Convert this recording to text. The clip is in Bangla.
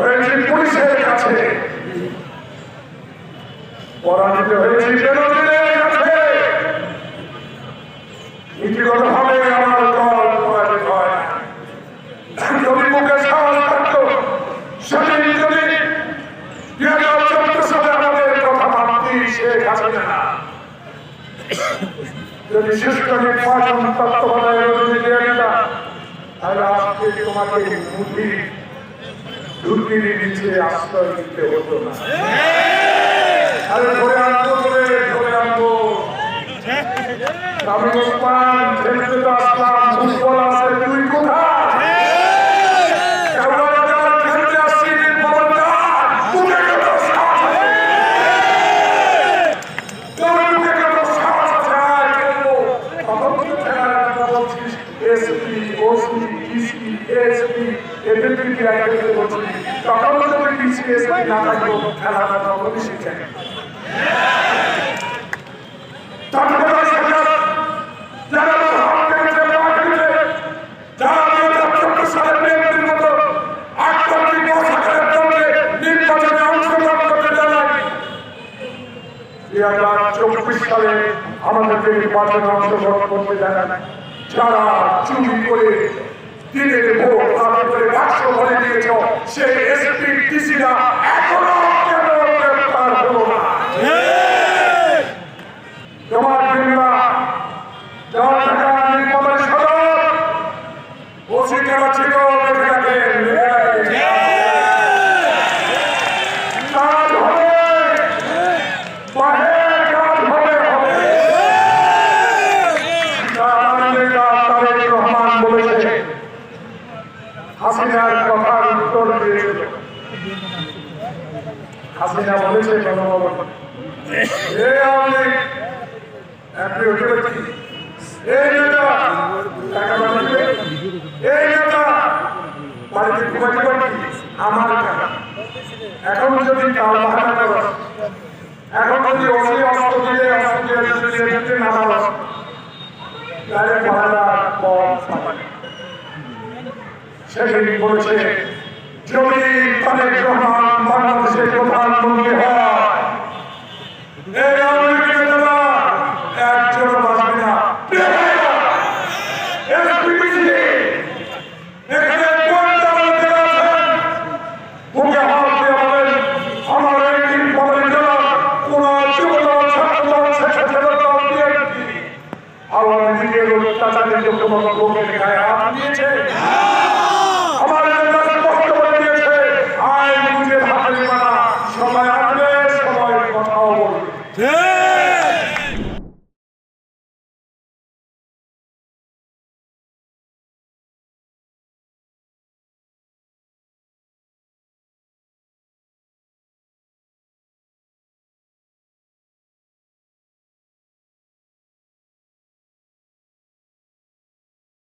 হয়েছে পুলিশের কাছে, পরাজিত হয়েছে বিরোধীদের কাছে। নীতিগতভাবে আমার দল পরাজিত হয় না। যদি মুখে সাহস থাকতো, সেদিন যদি 2014 সালে আমাদের কথা ভাবতি শেখ হাসিনা, যদি সুষ্ঠু নির্বাচন তত্ত্বাবধানে তাহলে আজকে তোমাকে দুর্নীতির নিচে আশ্রয় দিতে হতো না। আরে ধরে আনবো, ধরে আনবো। আমি ওসমান খেলতে তো আসলাম, ফুটবল আছে, তুই কোথায়? খেলতে আসছি তখন না থাকবো খেলাটা তখনই শিখে। সালে আমাদেরকে নির্বাচনে অংশগ্রহণ করতে দেয় না। যারা চুরি করে দিনের ভোট করে বাক্স ভরে দিয়েছ, সেই এসপি ডিসিরা এখনো কেন গ্রেফতার হলো না? তোমার বিল্লা যারা ঢাকা নির্বাচনের সদর ওসি যারা ছিল হাসিনার কথার উত্তর দিয়েছিল। হাসিনা বলেছে আমার এখন যদি তাল বাহানা করো, এখন যদি অসি অস্ত্র দিয়ে নামালো, তাহলে বাহানার পথ পাবে। সেদিন বলেছে যদি তারেক রহমান বাংলাদেশের প্রধানমন্ত্রী হয়, একজন বাঁচবে না। আওয়ামী লীগের অত্যাচারের লোকের গায়ে হাত দিয়েছে।